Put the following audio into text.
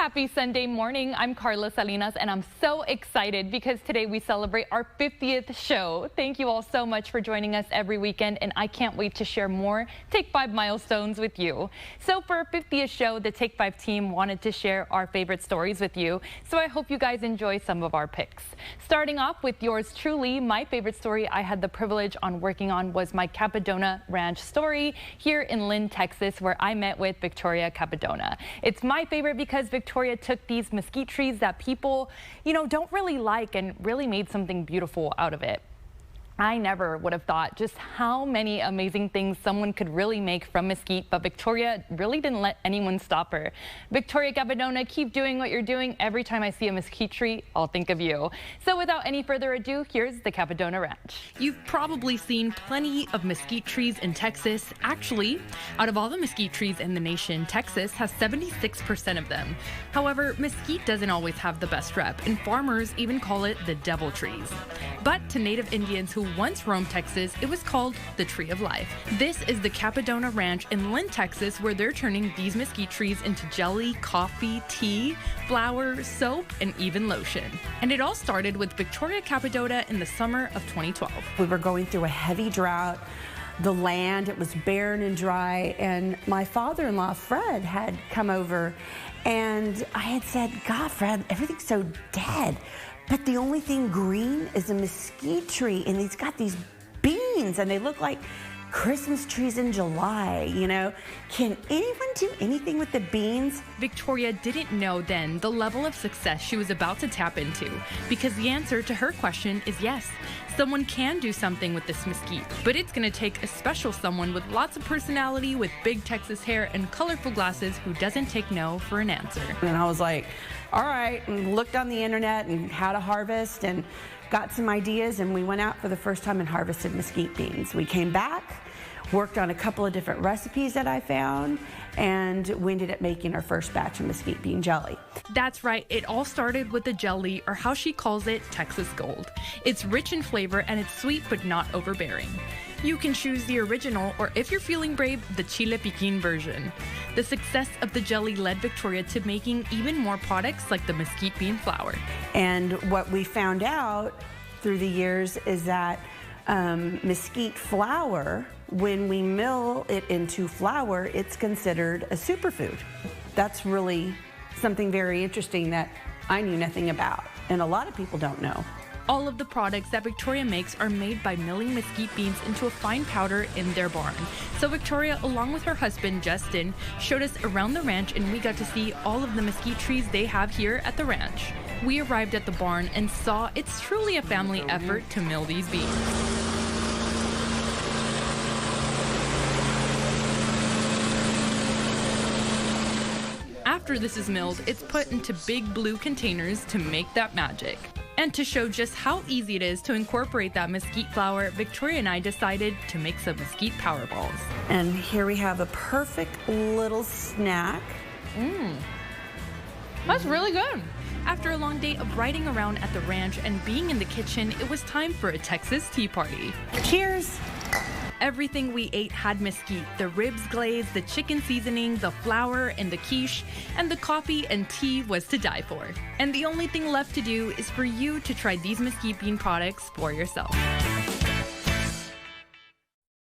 Happy Sunday morning. I'm Carla Salinas and I'm so excited because today we celebrate our 50th show. Thank you all so much for joining us every weekend, and I can't wait to share more Take 5 milestones with you. So for our 50th show, the Take 5 team wanted to share our favorite stories with you. So I hope you guys enjoy some of our picks. Starting off with yours truly, my favorite story I had the privilege on working on was my Cappadona Ranch story here in Lynn, Texas, where I met with Victoria Cappadona. It's my favorite because Victoria took these mesquite trees that people, don't really like and really made something beautiful out of it. I never would have thought just how many amazing things someone could really make from mesquite, but Victoria really didn't let anyone stop her. Victoria Cappadona, keep doing what you're doing. Every time I see a mesquite tree, I'll think of you. So without any further ado, here's the Cappadona Ranch. You've probably seen plenty of mesquite trees in Texas. Actually, out of all the mesquite trees in the nation, Texas has 76% of them. However, mesquite doesn't always have the best rep, and farmers even call it the devil trees. But to Native Indians who once roamed Texas, it was called the Tree of Life. This is the Cappadona Ranch in Lynn, Texas, where they're turning these mesquite trees into jelly, coffee, tea, flour, soap, and even lotion. And it all started with Victoria Cappadona in the summer of 2012. We were going through a heavy drought. The land, it was barren and dry, and my father-in-law, Fred, had come over, and I had said, God, Fred, everything's so dead. But the only thing green is a mesquite tree, and he's got these beans, and they look like Christmas trees in July, Can anyone do anything with the beans? Victoria didn't know then the level of success she was about to tap into, because the answer to her question is yes. Someone can do something with this mesquite, but it's going to take a special someone with lots of personality, with big Texas hair and colorful glasses, who doesn't take no for an answer. And I was like, all right, and looked on the internet and how to harvest and got some ideas, and we went out for the first time and harvested mesquite beans. We came back, worked on a couple of different recipes that I found, and we ended up making our first batch of mesquite bean jelly. That's right, it all started with the jelly, or how she calls it, Texas Gold. It's rich in flavor and it's sweet but not overbearing. You can choose the original, or if you're feeling brave, the chile piquin version. The success of the jelly led Victoria to making even more products like the mesquite bean flour. And what we found out through the years is that mesquite flour, when we mill it into flour, it's considered a superfood. That's really something very interesting that I knew nothing about, and a lot of people don't know. All of the products that Victoria makes are made by milling mesquite beans into a fine powder in their barn. So Victoria, along with her husband Justin, showed us around the ranch, and we got to see all of the mesquite trees they have here at the ranch. We arrived at the barn and saw it's truly a family effort to mill these beans. After this is milled, it's put into big blue containers to make that magic. And to show just how easy it is to incorporate that mesquite flour, Victoria and I decided to make some mesquite power balls. And here we have a perfect little snack. That's really good. After a long day of riding around at the ranch and being in the kitchen, it was time for a Texas tea party. Cheers! Everything we ate had mesquite: the ribs glaze, the chicken seasoning, the flour, and the quiche, and the coffee and tea was to die for. And the only thing left to do is for you to try these mesquite bean products for yourself.